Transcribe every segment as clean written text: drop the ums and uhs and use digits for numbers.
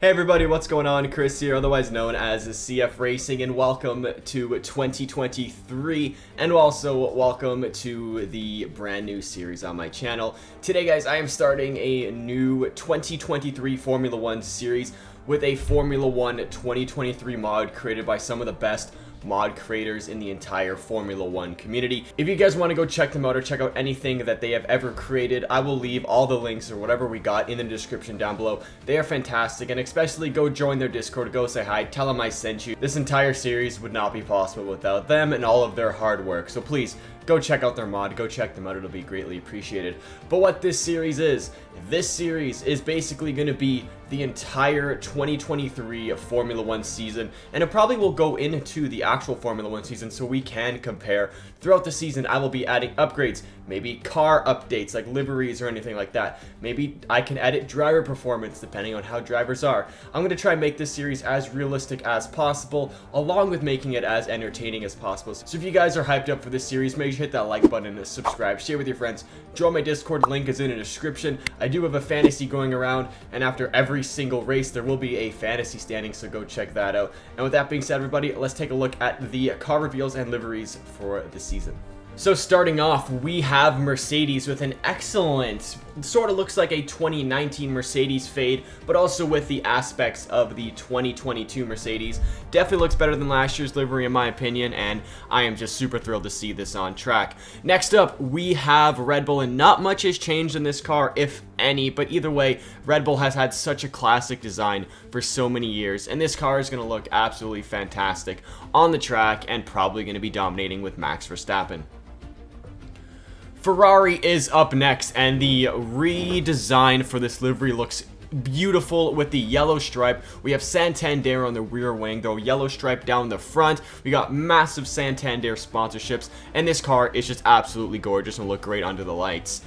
Hey everybody, what's going on? Chris here, otherwise known as CFRacing, and welcome to 2023, and also welcome to the brand new series on my channel. Today guys, I am starting a new 2023 Formula 1 series with a Formula 1 2023 mod created by some of the best mod creators in the entire Formula 1 community. If you guys want to go check them out or check out anything that they have ever created, I will leave all the links or whatever we got in the description down below. They are fantastic, and especially go join their Discord, go say hi, tell them I sent you. This entire series would not be possible without them and all of their hard work, so please go check out their mod, go check them out, it'll be greatly appreciated. But what this series is basically going to be the entire 2023 Formula 1 season, and it probably will go into the actual Formula 1 season so we can compare. Throughout the season, I will be adding upgrades, maybe car updates like liveries or anything like that. Maybe I can edit driver performance depending on how drivers are. I'm going to try and make this series as realistic as possible, along with making it as entertaining as possible. So if you guys are hyped up for this series, make sure you hit that like button and subscribe, share with your friends, join my Discord, link is in the description. I do have a fantasy going around, and after every single race there will be a fantasy standing, so go check that out. And with that being said, everybody, let's take a look at the car reveals and liveries for the season. So starting off, we have Mercedes with an excellent, sort of looks like a 2019 Mercedes fade, but also with the aspects of the 2022 Mercedes. Definitely looks better than last year's livery in my opinion, and I am just super thrilled to see this on track. Next up, we have Red Bull, and not much has changed in this car, if any, but either way, Red Bull has had such a classic design for so many years, and this car is going to look absolutely fantastic on the track and probably going to be dominating with Max Verstappen. Ferrari is up next, and the redesign for this livery looks beautiful with the yellow stripe. We have Santander on the rear wing, though yellow stripe down the front. We got massive Santander sponsorships, and this car is just absolutely gorgeous and look great under the lights.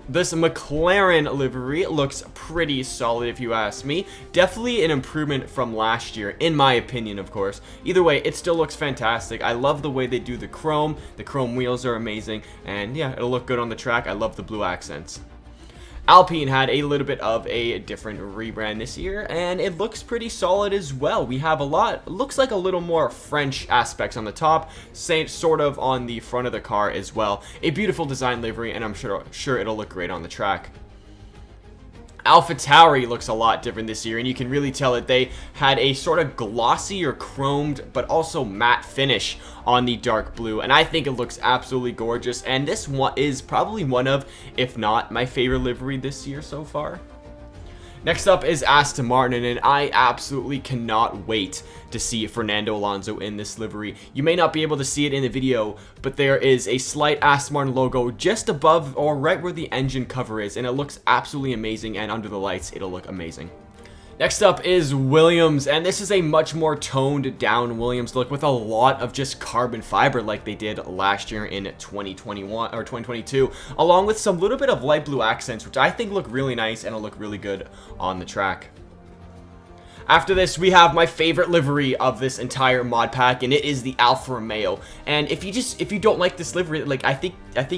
This McLaren livery looks pretty solid if you ask me. Definitely an improvement from last year, in my opinion, of course. Either way, it still looks fantastic. I love the way they do the chrome. The chrome wheels are amazing, and yeah, it'll look good on the track. I love the blue accents. Alpine had a little bit of a different rebrand this year, and it looks pretty solid as well. We have a lot, looks like a little more French aspects on the top, sort of on the front of the car as well. A beautiful design livery, and I'm sure it'll look great on the track. AlphaTauri looks a lot different this year, and you can really tell that they had a sort of glossy or chromed but also matte finish on the dark blue, and I think it looks absolutely gorgeous, and this one is probably one of, if not my favorite livery this year so far. Next up is Aston Martin, and I absolutely cannot wait to see Fernando Alonso in this livery. You may not be able to see it in the video, but there is a slight Aston Martin logo just above or right where the engine cover is, and it looks absolutely amazing, and under the lights it'll look amazing. Next up is Williams, and this is a much more toned down Williams look with a lot of just carbon fiber like they did last year in 2021 or 2022, along with some little bit of light blue accents, which I think look really nice and will look really good on the track. After this, we have my favorite livery of this entire mod pack, and it is the Alfa Romeo. And if you don't like this livery, like I think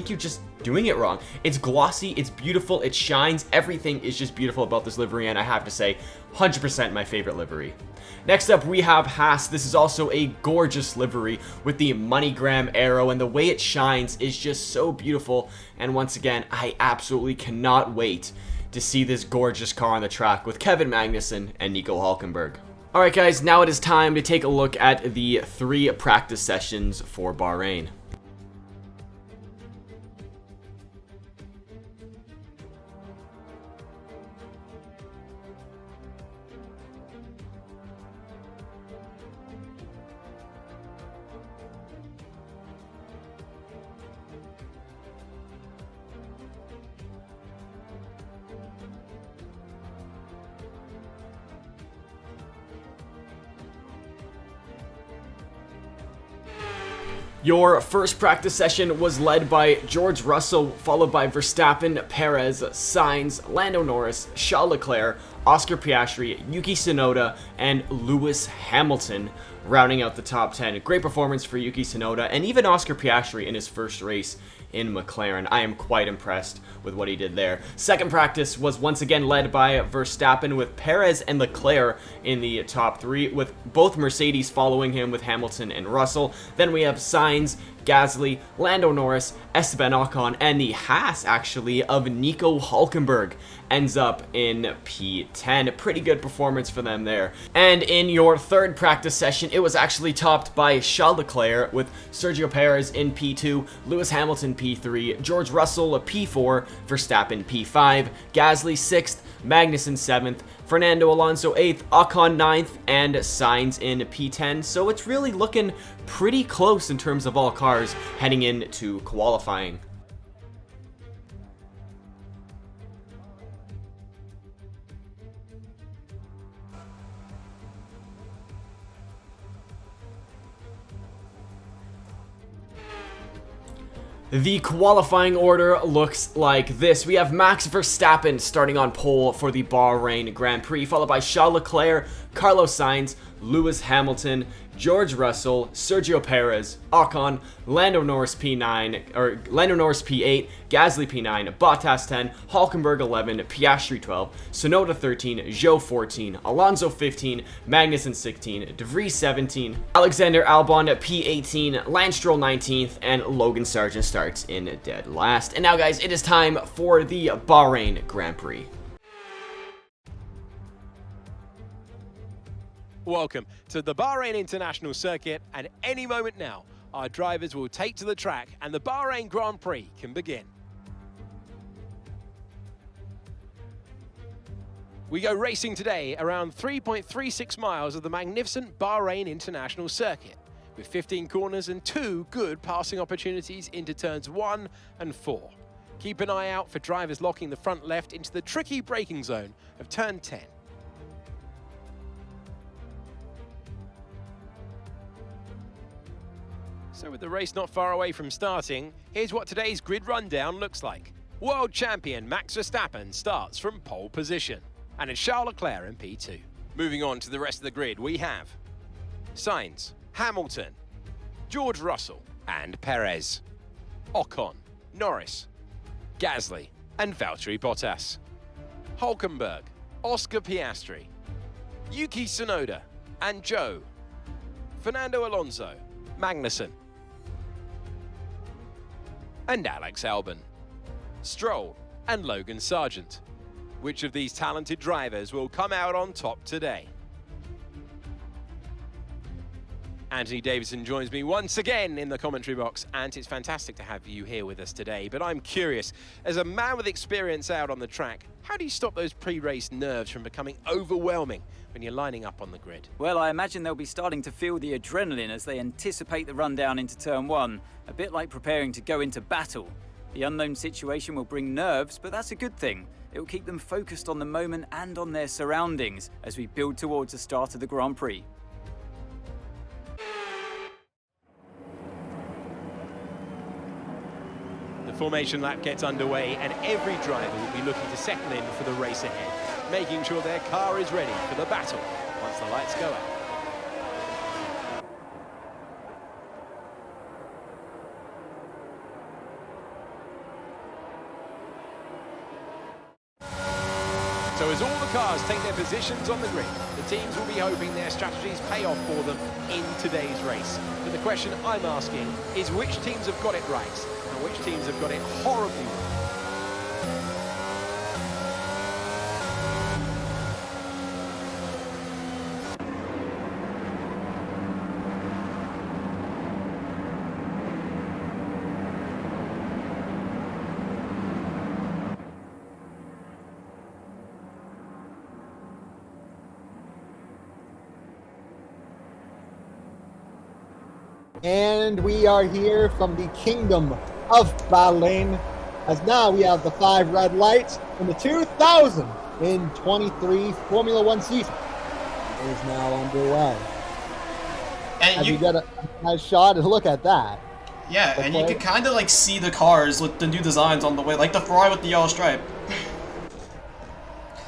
you're just doing it wrong. It's glossy, it's beautiful, it shines, everything is just beautiful about this livery, and I have to say 100% my favorite livery. Next up, we have Haas. This is also a gorgeous livery with the MoneyGram arrow, and the way it shines is just so beautiful. And once again, I absolutely cannot wait to see this gorgeous car on the track with Kevin Magnussen and Nico Hülkenberg. Alright guys, now it is time to take a look at the 3 practice sessions for Bahrain. Your first practice session was led by George Russell, followed by Verstappen, Perez, Sainz, Lando Norris, Charles Leclerc, Oscar Piastri, Yuki Tsunoda, and Lewis Hamilton, rounding out the top 10. Great performance for Yuki Tsunoda and even Oscar Piastri in his first race in McLaren. I am quite impressed with what he did there. Second practice was once again led by Verstappen, with Perez and Leclerc in the top three, with both Mercedes following him with Hamilton and Russell. Then we have Sainz, Gasly, Lando Norris, Esteban Ocon, and the Haas, actually, of Nico Hülkenberg ends up in P10. Pretty good performance for them there. And in your third practice session, it was actually topped by Charles Leclerc, with Sergio Perez in P2, Lewis Hamilton P3, George Russell P4, Verstappen P5, Gasly 6th, Magnussen 7th, Fernando Alonso 8th, Ocon 9th, and Sainz in P10. So it's really looking pretty close in terms of all cars heading into qualifying. The qualifying order looks like this. We have Max Verstappen starting on pole for the Bahrain Grand Prix, followed by Charles Leclerc, Carlos Sainz, Lewis Hamilton, George Russell, Sergio Perez, Ocon, Lando Norris P8, Gasly P9, Bottas 10, Hülkenberg 11, Piastri 12, Tsunoda 13, Zhou 14, Alonso 15, Magnussen 16, De Vries 17, Alexander Albon P18, Lance Stroll 19th, and Logan Sargent starts in dead last. And now, guys, it is time for the Bahrain Grand Prix. Welcome to the Bahrain International Circuit, and any moment now, our drivers will take to the track and the Bahrain Grand Prix can begin. We go racing today around 3.36 miles of the magnificent Bahrain International Circuit, with 15 corners and 2 good passing opportunities into turns 1 and 4. Keep an eye out for drivers locking the front left into the tricky braking zone of turn 10. So with the race not far away from starting, here's what today's grid rundown looks like. World champion Max Verstappen starts from pole position, and it's Charles Leclerc in P2. Moving on to the rest of the grid, we have Sainz, Hamilton, George Russell, and Perez, Ocon, Norris, Gasly, and Valtteri Bottas, Hülkenberg, Oscar Piastri, Yuki Tsunoda, and Zhou, Fernando Alonso, Magnussen, and Alex Albon, Stroll, and Logan Sargent. Which of these talented drivers will come out on top today? Anthony Davidson joins me once again in the commentary box, and it's fantastic to have you here with us today. But I'm curious, as a man with experience out on the track, how do you stop those pre-race nerves from becoming overwhelming when you're lining up on the grid? Well, I imagine they'll be starting to feel the adrenaline as they anticipate the rundown into turn 1, a bit like preparing to go into battle. The unknown situation will bring nerves, but that's a good thing. It will keep them focused on the moment and on their surroundings as we build towards the start of the Grand Prix. The formation lap gets underway, and every driver will be looking to settle in for the race ahead, making sure their car is ready for the battle once the lights go out. So as all the cars take their positions on the grid, the teams will be hoping their strategies pay off for them in today's race. But the question I'm asking is, which teams have got it right and which teams have got it horribly wrong? And we are here from the Kingdom of Bahrain, as now we have the 5 red lights in the 2023 Formula One season. It is now underway. And you get a nice shot, and look at that. Yeah, and you can kind of like see the cars with the new designs on the way, like the Ferrari with the yellow stripe.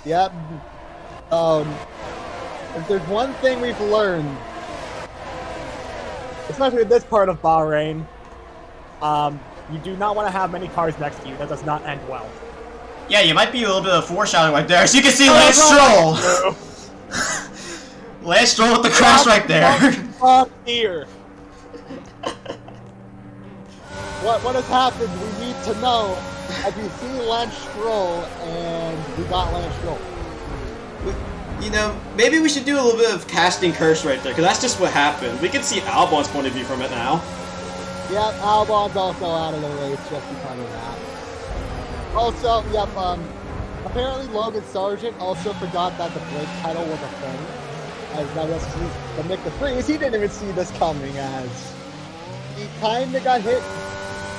Yep. If there's one thing we've learned, especially in this part of Bahrain, You do not want to have many cars next to you. That does not end well. Yeah, you might be a little bit of foreshadowing right there. As you can see, Lance Stroll! Lance Stroll with the crash right there. Here. What has happened? We need to know. As you see Lance Stroll, and we got Lance Stroll. You know, maybe we should do a little bit of casting curse right there, because that's just what happened. We can see Albon's point of view from it now. Yep, Albon's also out of the race just because of that. Also, yep, apparently Logan Sargent also forgot that the brake pedal was a thing. As now this is the Nick de Vries, he didn't even see this coming, as he kinda got hit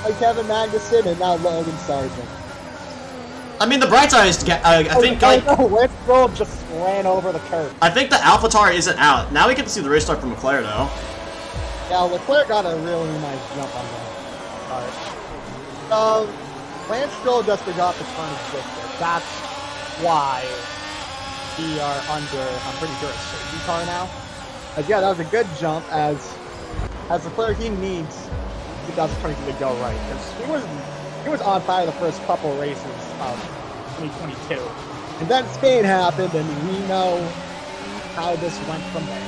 by Kevin Magnussen and now Logan Sargent. I mean, the bright side is, I think, like... Lance Stroll just ran over the curb. I think the AlphaTauri isn't out. Now we get to see the race start from McLaren, though. Yeah, Leclerc got a really nice jump on that start. Lance Stroll just forgot the turn existed. That's why we are under, I'm pretty sure, a safety car now. As yeah, that was a good jump, as Leclerc, he needs 2022 to go right. Because he was on fire the first couple races of 2022. And then Spain happened, and we know how this went from there.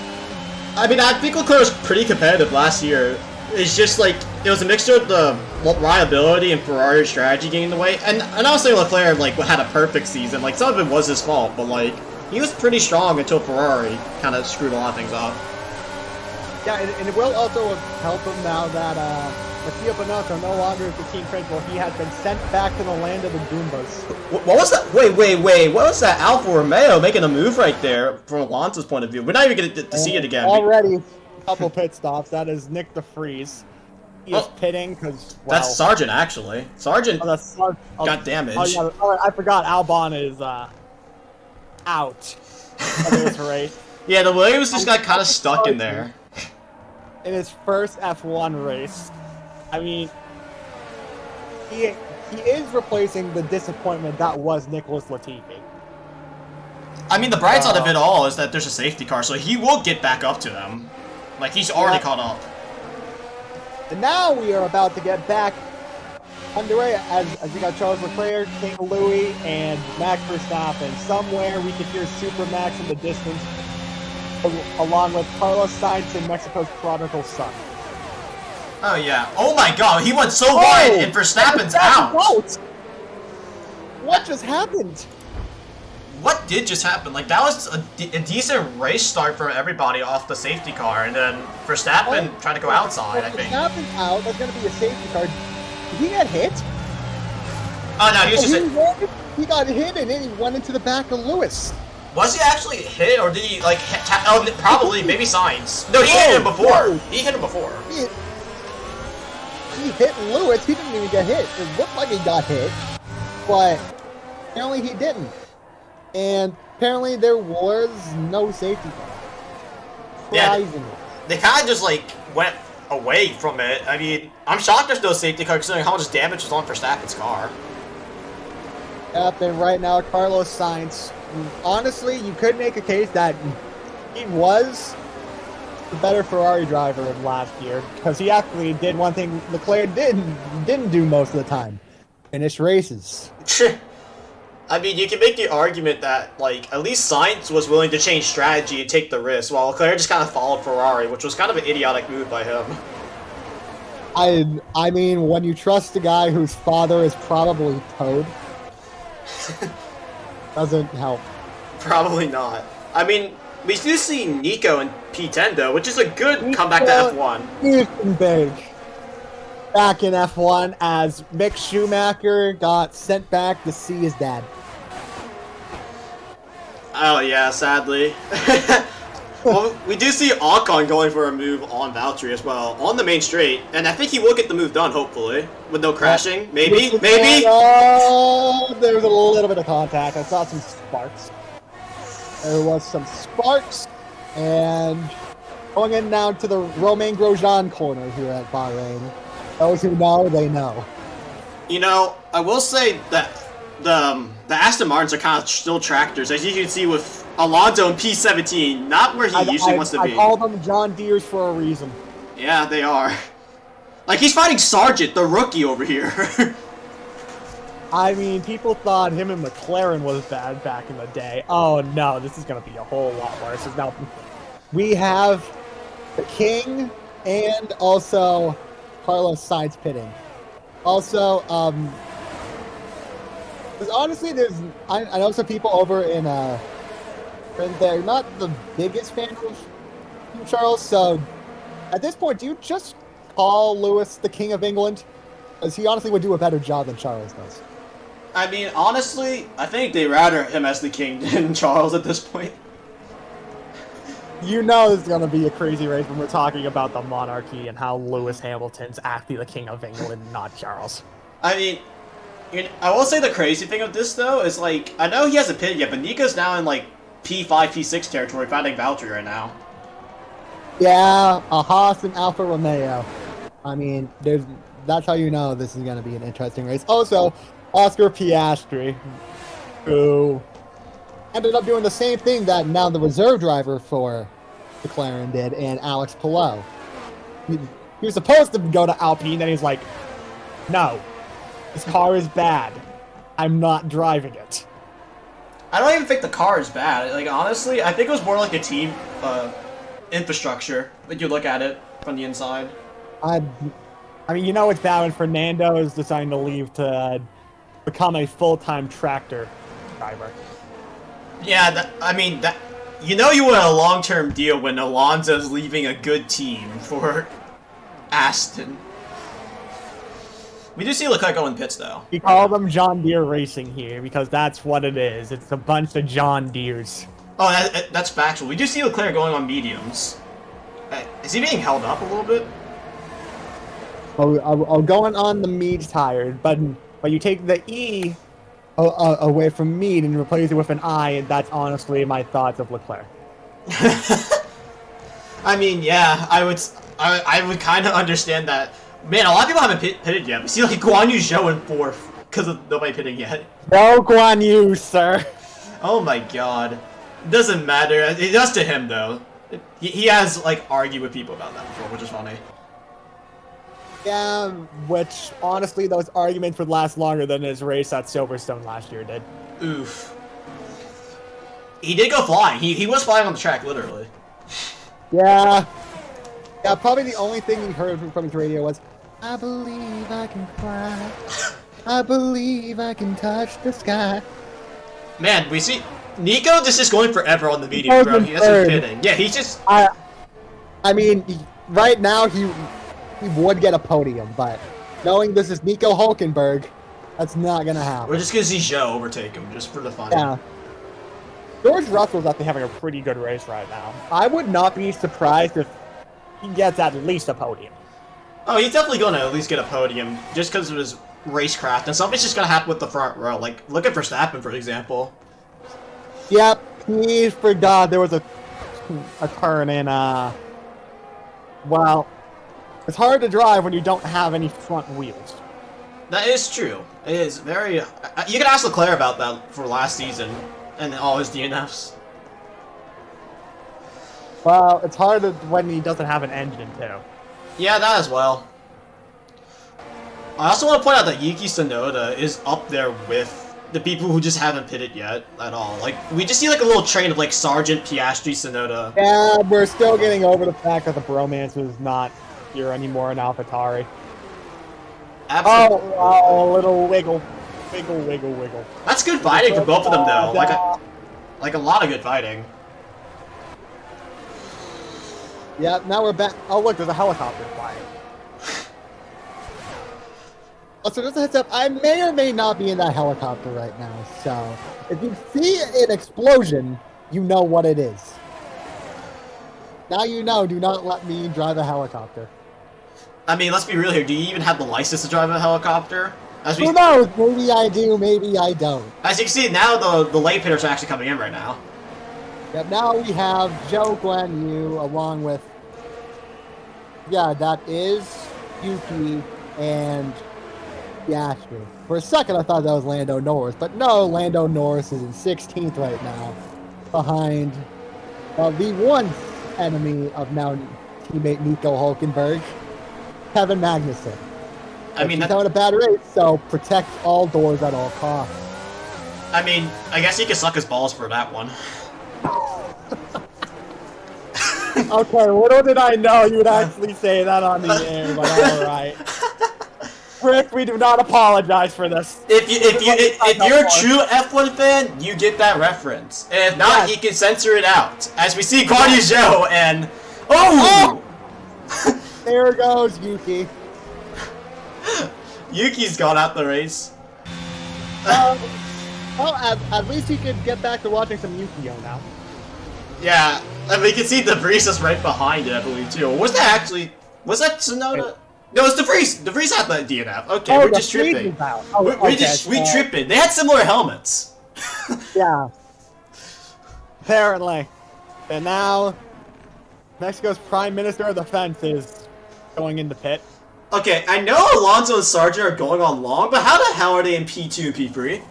I mean, I think Leclerc was pretty competitive last year. It's just like, it was a mixture of the reliability and Ferrari strategy getting in the way. And I don't say Leclerc, like, had a perfect season. Like, some of it was his fault, but, like, he was pretty strong until Ferrari kind of screwed a lot of things up. Yeah, and it will also help him now that Mattia Binotto no longer is the team principal. He has been sent back to the land of the Goombas. What was that? Wait. What was that? Alfa Romeo making a move right there from Alonso's point of view. We're not even going to see it again. Already a couple pit stops. That is Nick de Vries. He is pitting because, well, that's Sargent, actually. Sargent got damaged. Oh, yeah, I forgot Albon is out of this race. Yeah, the Williams just got kind of stuck in there. In his first F1 race. I mean, he is replacing the disappointment that was Nicholas Latifi. I mean, the bright side of it all is that there's a safety car, so he will get back up to them. Like, he's already caught up. And now we are about to get back underway as we got Charles Leclerc, King Louis, and Max Verstappen. Somewhere we can hear Super Max in the distance, along with Carlos Sainz and Mexico's prodigal son. Oh, yeah. Oh, my God. He went so wide, and Verstappen's out. What just happened? What did just happen? Like, that was a decent race start for everybody off the safety car, and then Verstappen tried to go outside, I think. Verstappen's out. That's going to be a safety car. Did he get hit? Oh, no, he was just... He got hit, and then he went into the back of Lewis. Was he actually hit, or did he, like, probably, maybe Sainz. No, he hit him before. No. He hit him before. He hit Lewis. He didn't even get hit. It looked like he got hit, but apparently he didn't. And apparently there was no safety car. Surprisingly. Yeah, they kind of just, like, went away from it. I mean, I'm shocked there's no safety car considering how much damage was on Verstappen's car. Yep, and right now, Carlos Sainz, honestly, you could make a case that he was the better Ferrari driver of last year, because he actually did one thing Leclerc didn't do most of the time. Finish races. I mean, you can make the argument that, like, at least Sainz was willing to change strategy and take the risk, while Leclerc just kind of followed Ferrari, which was kind of an idiotic move by him. I mean, when you trust a guy whose father is probably Toad, doesn't help. Probably not. I mean, we do see Nico in P10 though, which is a good comeback to F1. Big. Back in F1 as Mick Schumacher got sent back to see his dad. Oh yeah, sadly. Well, we do see Ocon going for a move on Valtteri as well, on the main straight, and I think he will get the move done, hopefully, with no crashing. Maybe? Maybe? There was a little bit of contact. I saw some sparks. There was some sparks, and going in now to the Romain Grosjean corner here at Bahrain. Those who know, they know. You know, I will say that the Aston Martins are kind of still tractors, as you can see with Alonso in P17, not where he usually wants to be. I call them John Deere's for a reason. Yeah, they are. Like, he's fighting Sargent, the rookie over here. I mean, people thought him and McLaren was bad back in the day. Oh no, this is going to be a whole lot worse. Now, we have the King and also Carlos Sainz pitting. Also, honestly, I know some people over in they're not the biggest fan of Charles, so at this point, do you just call Lewis the King of England? Because he honestly would do a better job than Charles does. I mean, honestly, I think they'd rather him as the king than Charles at this point. You know this is going to be a crazy race when we're talking about the monarchy and how Lewis Hamilton's actually the King of England, not Charles. I mean, I will say the crazy thing of this, though, is, like, I know he hasn't pitted yet, but Nico's now in, like, P5, P6 territory fighting Valtteri right now. Yeah, a Haas and Alfa Romeo. I mean, that's how you know this is going to be an interesting race. Also, Oscar Piastri, who ended up doing the same thing that now the reserve driver for McLaren did, and Alex Palou. He was supposed to go to Alpine, and he's like, no, this car is bad. I'm not driving it. I don't even think the car is bad. Like, honestly, I think it was more like a team infrastructure, when you look at it from the inside. I mean, you know it's bad when Fernando is deciding to leave to become a full-time tractor driver. Yeah, you know you want a long-term deal when Alonso's leaving a good team for Aston. We do see Leclerc go in pits, though. We call them John Deere Racing here because that's what it is. It's a bunch of John Deeres. Oh, that's factual. We do see Leclerc going on mediums. Is he being held up a little bit? Oh, going on the Mead tires, but you take the E away from Mead and replace it with an I, and that's honestly my thoughts of Leclerc. I mean, yeah, I would kind of understand that. Man, a lot of people haven't pitted yet. We see like Guan Yu Zhou in 4th because of nobody pitting yet. No Guan Yu, sir. Oh my god. It doesn't matter. It does to him though. He has like argued with people about that before, which is funny. Yeah, which honestly, those arguments would last longer than his race at Silverstone last year did. Oof. He did go flying. He was flying on the track, literally. Yeah. Yeah, probably the only thing he heard from his radio was, I believe I can fly. I believe I can touch the sky. Man, we see Nico just is going forever on the medium, bro. He hasn't pitting. Yeah, he's just. I mean, right now he would get a podium, but knowing this is Nico Hulkenberg, that's not gonna happen. We're just gonna see Zhou overtake him just for the fun. Yeah. George Russell's actually having a pretty good race right now. I would not be surprised if he gets at least a podium. Oh, he's definitely gonna at least get a podium just because of his racecraft, and something's just gonna happen with the front row. Like, look at Verstappen, for example. Yep, he forgot there was a turn in, well, it's hard to drive when you don't have any front wheels. That is true. It is very. You can ask Leclerc about that for last season and all his DNFs. Well, it's hard when he doesn't have an engine, too. Yeah, that as well. I also want to point out that Yuki Tsunoda is up there with the people who just haven't pitted yet at all. Like, we just see like a little train of like Sargent, Piastri, Tsunoda. Yeah, we're still getting over the fact that the bromance is not here anymore in AlphaTauri. Absolutely. Oh, a little wiggle. Wiggle, wiggle, wiggle. That's good fighting for both of them, though. Like a lot of good fighting. Yeah, now we're back. Oh, look, there's a helicopter flying. So just a heads up, I may or may not be in that helicopter right now, so if you see an explosion, you know what it is. Now you know, do not let me drive a helicopter. I mean, let's be real here. Do you even have the license to drive a helicopter? Who knows? Maybe I do, maybe I don't. As you can see, now the late hitters are actually coming in right now. Yep, now we have Zhou Guan Yu along with, yeah, that is Yuki and Piastri. For a second, I thought that was Lando Norris, but no, Lando Norris is in 16th right now, behind the one enemy of now teammate Nico Hulkenberg. Kevin Magnussen. I mean, he's having a bad race, so protect all doors at all costs. I mean, I guess he could suck his balls for that one. Okay, little did I know you would actually say that on the air, but alright. Rick, we do not apologize for this. If you're a true F1 fan, you get that reference. And if not, he can censor it out. As we see Guan Yu Zhou and... Oh! There goes Yuki. Yuki's gone out the race. Well, at least he could get back to watching some Yu-Gi-Oh now. Yeah, and we can see DeVries is right behind it, I believe, too. Was that actually... Was that Tsunoda? No, it's DeVries. DeVries had the DNF. Okay, we're just tripping. We tripping. They had similar helmets. Yeah. Apparently. And now, Mexico's Prime Minister of Defense is going into pit. Okay, I know Alonso and Sargent are going on long, but how the hell are they in P2 and P3?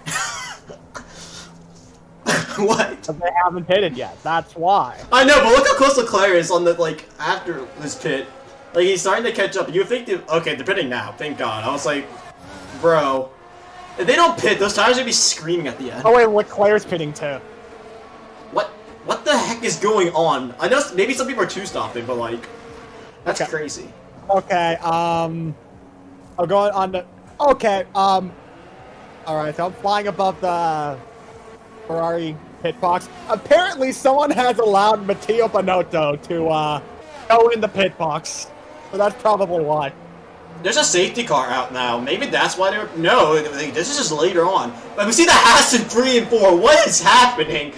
What? They haven't pitted yet. That's why. I know, but look how close Leclerc is on the, like, after this pit. Like, he's starting to catch up. You think, okay, they're pitting now. Thank God. I was like, bro. If they don't pit, those tires would be screaming at the end. Oh, wait, Leclerc's pitting too. What the heck is going on? I know maybe some people are two-stopping, but, like, that's crazy. Okay, I'm going on the... Okay, alright, so I'm flying above the Ferrari pit box. Apparently, someone has allowed Matteo Binotto to, go in the pit box. So that's probably why. There's a safety car out now. Maybe that's why they're... No, this is just later on. But we see the Haas in 3 and 4. What is happening?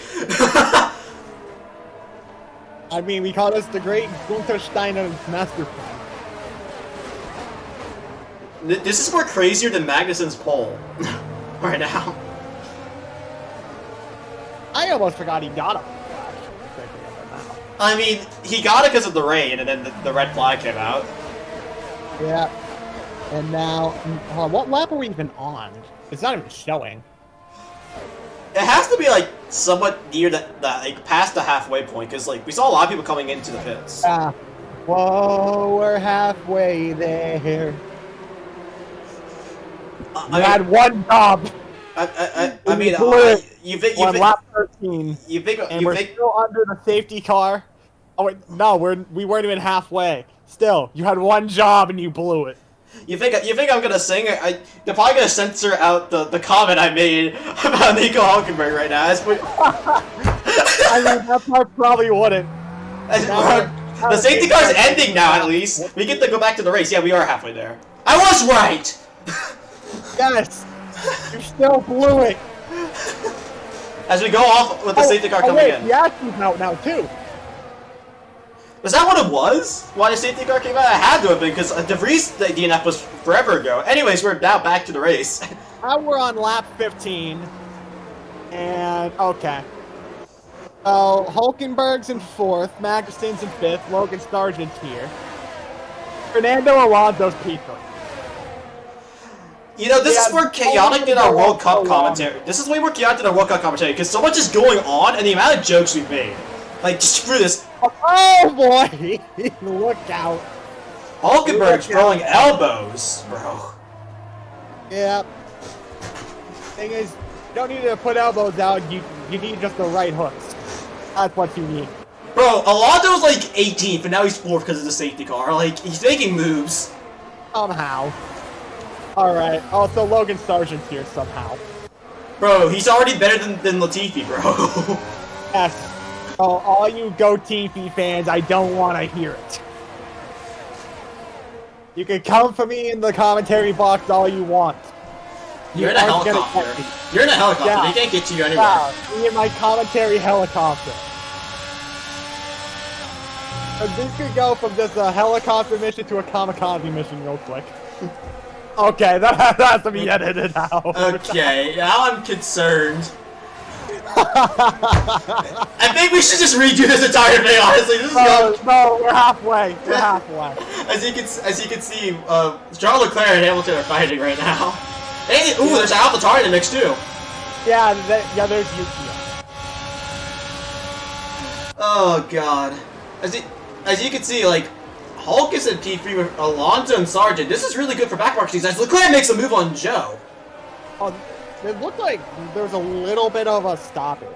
I mean, we call this the great Gunther Steiner master plan. This is more crazier than Magnussen's pole. Right now. I almost forgot he got him. I mean, he got it because of the rain, and then the red flag came out. Yeah. And now, what lap are we even on? It's not even showing. It has to be, like, somewhat near like, past the halfway point, because, like, we saw a lot of people coming into the pits. Yeah. Whoa, we're halfway there. I had one job. I mean, you think lap 13. You think we're still under the safety car. Oh wait, no, we weren't even halfway. Still, you had one job and you blew it. You think I'm gonna sing? They're probably gonna censor out the comment I made about Nico Hulkenberg right now. I mean, that part probably wouldn't. The safety car's ending now. At least we get to go back to the race. Yeah, we are halfway there. I was right. Yes, you still blew it. As we go off with the safety car coming in. Yeah, he's out now too. Was that what it was? Why the safety car came out? It had to have been, because DeVries the DNF was forever ago. Anyways, we're now back to the race. Now we're on lap 15. And, okay. So, Hulkenberg's in 4th, Magnussen's in 5th, Logan Sargent's here. Fernando Alonso's P3. You know, this is more chaotic than our World Cup commentary. This is way more chaotic than our World Cup commentary, because so much is going on, and the amount of jokes we've made. Like, screw this. Oh boy! Look out. Hulkenberg's throwing elbows, bro. Yep. Thing is, you don't need to put elbows out, you need just the right hooks. That's what you need. Bro, Alonso's like 18th, and now he's 4th because of the safety car. Like, he's making moves. Somehow. Alright, also Logan Sargent's here somehow. Bro, he's already better than Latifi, bro. Yes. Oh, all you Go Teefy fans, I don't want to hear it. You can come for me in the commentary box all you want. You're in a helicopter. You're in a helicopter. Yeah. They can't get you anywhere. Yeah, me in my commentary helicopter. So this could go from just a helicopter mission to a kamikaze mission real quick. Okay, that has to be edited out. Okay, now I'm concerned. I think we should just redo this entire thing, honestly. This is no, we're halfway. We're halfway. As you can see, Charles Leclerc and Hamilton are fighting right now. Hey, ooh, there's an AlphaTauri in the mix too. Yeah, there's Yuki. Oh god. As you can see, like, Hulk is in P3 with Alonso and Sargent. This is really good for back marks. Leclerc makes a move on Joe. Oh, it looked like there was a little bit of a stoppage.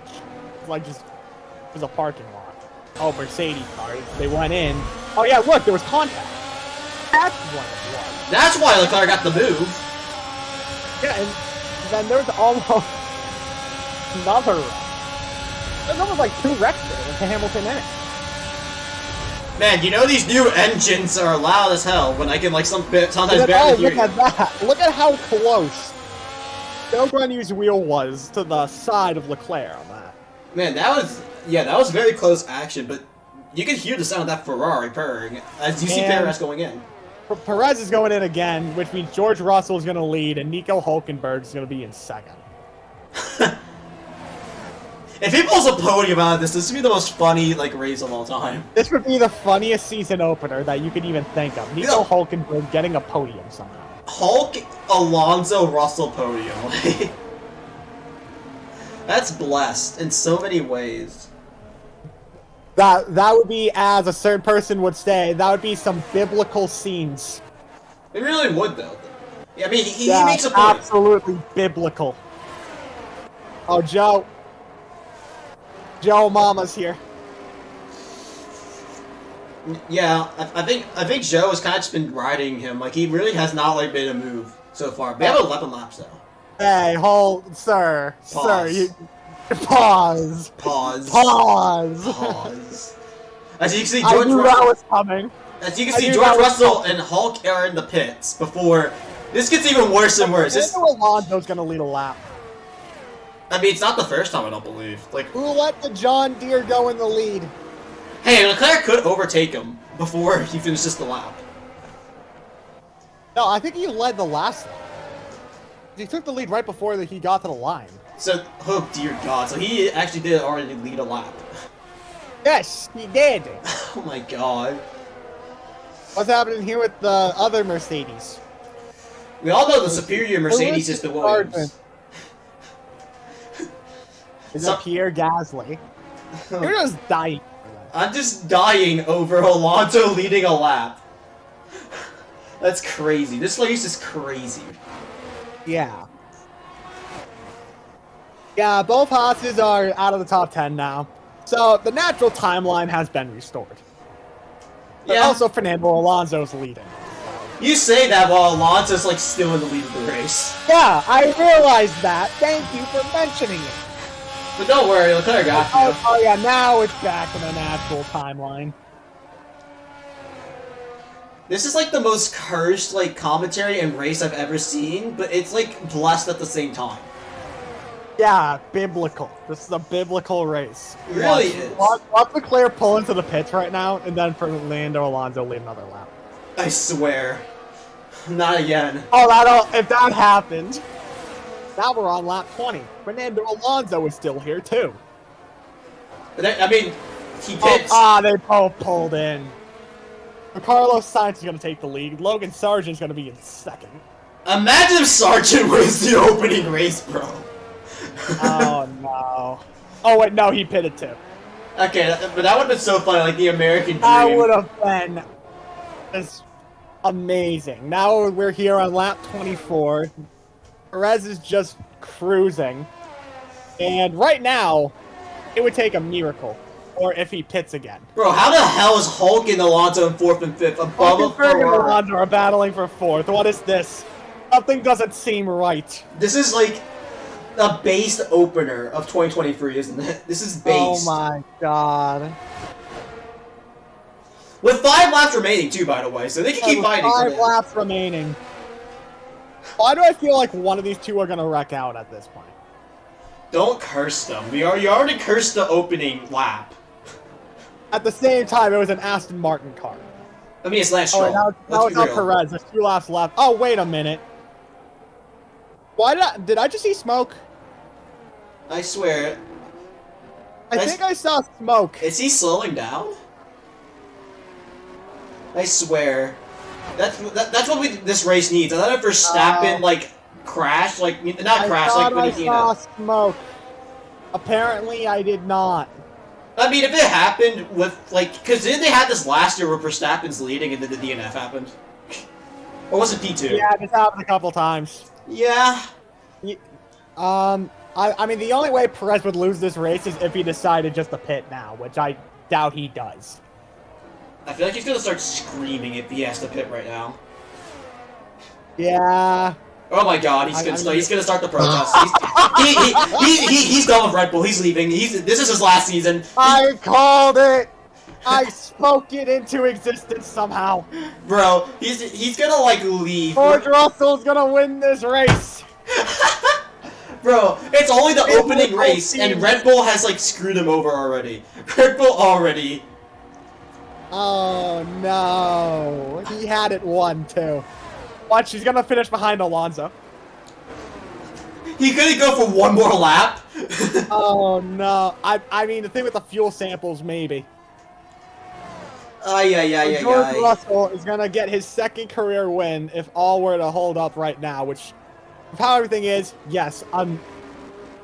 Like just, it was a parking lot. Oh, Mercedes cars. They went in. Oh yeah, look, there was contact. That's what it was. That's why Leclerc got the move. Yeah, and then there was almost another wreck. There's almost like 2 wrecks there with the Hamilton in it. Man, you know these new engines are loud as hell when I can like sometimes barely hear look at that. Look at how close Joe Grenier's wheel was to the side of Leclerc on that. Man, that was very close action, but you can hear the sound of that Ferrari purring as you see Perez going in. Perez is going in again, which means George Russell is going to lead and Nico Hülkenberg is going to be in second. If he pulls a podium out of this would be the most funny race of all time. This would be the funniest season opener that you could even think of. Nico Hülkenberg getting a podium somehow. Hulk, Alonso, Russell podium. That's blessed in so many ways. That would be, as a certain person would say, that would be some biblical scenes. It really would, though. I mean, he makes a point. Absolutely biblical. Oh, Joe Mama's here. Yeah, I think Joe has kind of just been riding him. He really has not made a move so far. We have 11 laps though. Hey, hold, sir. Pause. Sir, pause. Pause. Pause. Pause. As you can see, I knew that was coming. As you can see, George Russell and Hulk are in the pits before. This gets even worse and worse. Alonso's gonna lead a lap. I mean, it's not the first time, I don't believe. Who let the John Deere go in the lead? Hey, Leclerc could overtake him before he finishes the lap. No, I think he led the last lap. He took the lead right before he got to the line. So, oh dear God, so he actually did already lead a lap. Yes, he did. Oh my God. What's happening here with the other Mercedes? We all know the superior Mercedes is the Williams. Is it Pierre Gasly? You're just dying. I'm just dying over Alonso leading a lap. That's crazy. This race is crazy. Yeah. Yeah, both Haas's are out of the top 10 now. So the natural timeline has been restored. But Yeah. also Fernando Alonso's leading. You say that while Alonso's still in the lead of the race. Yeah, I realized that. Thank you for mentioning it. But don't worry, Leclerc got you. Oh yeah, now it's back in the natural timeline. This is the most cursed commentary and race I've ever seen, but it's blessed at the same time. Yeah, biblical. This is a biblical race. It really is. Watch Leclerc pull into the pits right now, and then Fernando Alonso lead another lap. I swear. Not again. Oh, if that happened, now we're on lap 20. Fernando Alonso is still here too. I mean, he pits. They both pulled in. Carlos Sainz is going to take the lead. Logan Sargent is going to be in second. Imagine if Sargent wins the opening race, bro. Oh, no. Oh, wait, no, he pitted too. Okay, but that would have been so funny, the American dream. That would have been just amazing. Now we're here on lap 24. Perez is just cruising. And right now, it would take a miracle. Or if he pits again. Bro, how the hell is Hulk and Alonso in 4th and 5th above a Ferrari? and Alonso are battling for 4th. What is this? Something doesn't seem right. This is a based opener of 2023, isn't it? This is based. Oh my God. With 5 laps remaining too, by the way, so they can keep fighting. 5 laps remaining. Why do I feel like one of these two are going to wreck out at this point? Don't curse them. You already cursed the opening lap. At the same time, it was an Aston Martin car. I mean, it's Lance Stroll. Now it's not Perez. There's 2 laps left. Oh, wait a minute. Why did I just see smoke? I swear. I think I saw smoke. Is he slowing down? I swear. That's what this race needs. I thought if Verstappen crash, not crash, I saw smoke. Apparently, I did not. I mean, if it happened with, like, because didn't they have this last year where Verstappen's leading and then the DNF happened? Or was it P2? Yeah, it's happened a couple times. Yeah. I mean, the only way Perez would lose this race is if he decided just to pit now, which I doubt he does. I feel like he's gonna start screaming if he has to pit right now. Yeah. Oh my God, he's gonna start the protest. He's done with Red Bull. He's leaving. This is his last season. I called it. I spoke it into existence somehow. Bro, he's gonna like leave. George Russell's gonna win this race. Bro, it's only the opening race, and Red Bull has like screwed him over already. Red Bull already. Oh no, he had it won too. Watch, he's gonna finish behind Alonso. He couldn't go for one more lap. Oh no, I mean the thing with the fuel samples maybe. George Russell is gonna get his second career win if all were to hold up right now, which, with how everything is, yes,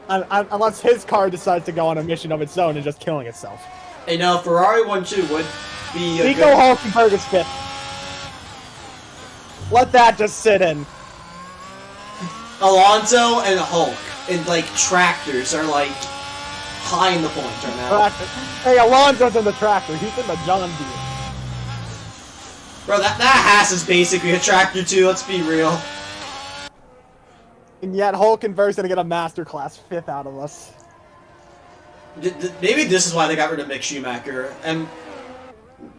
unless his car decides to go on a mission of its own and just killing itself. Hey, now Ferrari 1-2 would be a Nico good... Hulkenberg is fifth. Let that just sit in. Alonso and Hulk and like tractors are like high in the points right now. Hey, Alonso's in the tractor. He's in the John Deere. Bro, that Haas is basically a tractor too, let's be real. And yet Hulkenberg's gonna get a masterclass fifth out of us. Maybe this is why they got rid of Mick Schumacher. And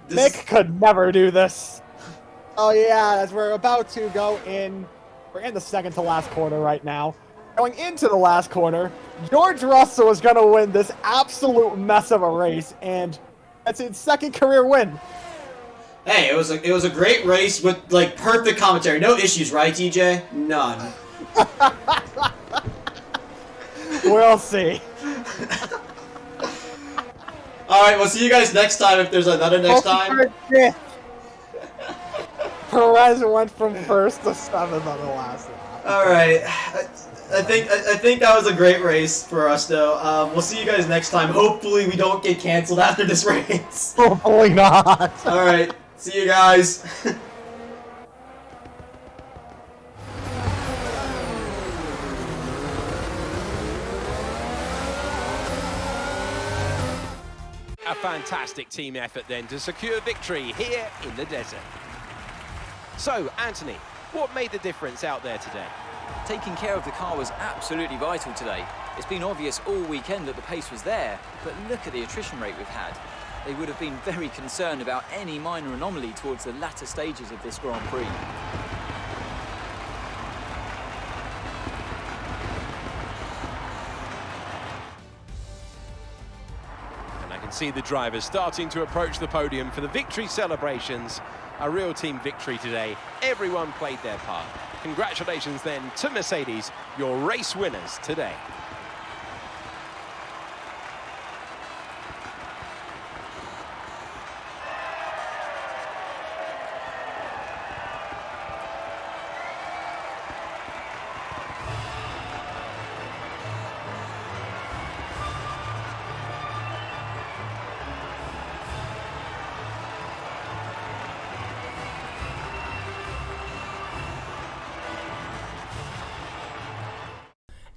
Mick could never do this. Oh yeah, as we're about to go in, we're in the second to last quarter right now. Going into the last quarter, George Russell is gonna win this absolute mess of a race, and that's his second career win. Hey, it was a great race with like perfect commentary. No issues, right, TJ? None. We'll see. Alright, we'll see you guys next time if there's another next time. Perez went from first to seventh on the last lap. Alright. I think that was a great race for us though. We'll see you guys next time. Hopefully we don't get canceled after this race. Hopefully not. Alright, see you guys. A fantastic team effort then to secure victory here in the desert. So, Anthony, what made the difference out there today? Taking care of the car was absolutely vital today. It's been obvious all weekend that the pace was there, but look at the attrition rate we've had. They would have been very concerned about any minor anomaly towards the latter stages of this Grand Prix. See the drivers starting to approach the podium for the victory celebrations. A real team victory today. Everyone played their part. Congratulations then to Mercedes, your race winners today.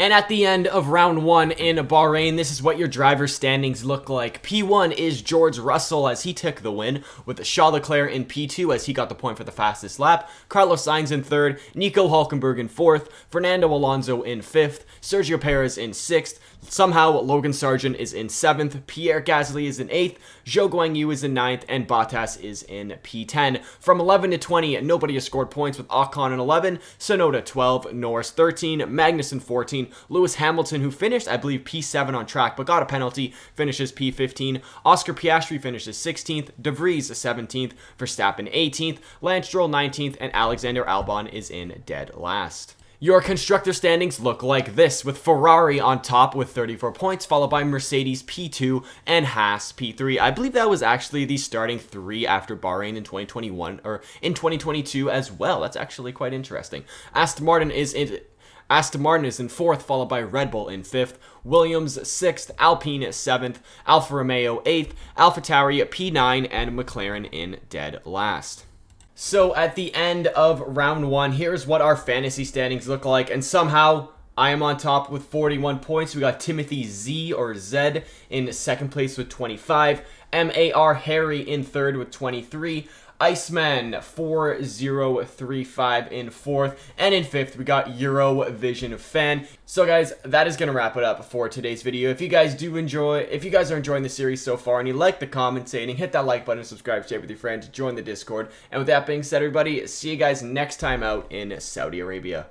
And at the end of round 1 in Bahrain, this is what your driver standings look like. P1 is George Russell as he took the win, with Charles Leclerc in P2 as he got the point for the fastest lap, Carlos Sainz in 3rd, Nico Hulkenberg in 4th, Fernando Alonso in 5th, Sergio Perez in 6th, somehow Logan Sargent is in 7th, Pierre Gasly is in 8th, Zhou Guanyu is in 9th, and Bottas is in P10. From 11 to 20, nobody has scored points with Ocon in 11, Tsunoda 12, Norris 13, Magnussen 14, Lewis Hamilton, who finished, I believe, P7 on track, but got a penalty, finishes P15. Oscar Piastri finishes 16th. De Vries 17th. Verstappen 18th. Lance Stroll 19th. And Alexander Albon is in dead last. Your constructor standings look like this, with Ferrari on top with 34 points, followed by Mercedes P2 and Haas P3. I believe that was actually the starting 3 after Bahrain in 2021, or in 2022 as well. That's actually quite interesting. Aston Martin is in 4th, followed by Red Bull in 5th, Williams 6th, Alpine 7th, Alfa Romeo 8th, AlphaTauri P9, and McLaren in dead last. So at the end of round 1, here's what our fantasy standings look like, and somehow I am on top with 41 points. We got Timothy Z or Z in 2nd place with 25, MAR Harry in 3rd with 23, Iceman 4035 in 4th, and in 5th we got Eurovision Fan. So guys, that is going to wrap it up for today's video. If you guys are enjoying the series so far and you like the commentating, hit that like button, subscribe, share with your friends, join the Discord. And with that being said, everybody, see you guys next time out in Saudi Arabia.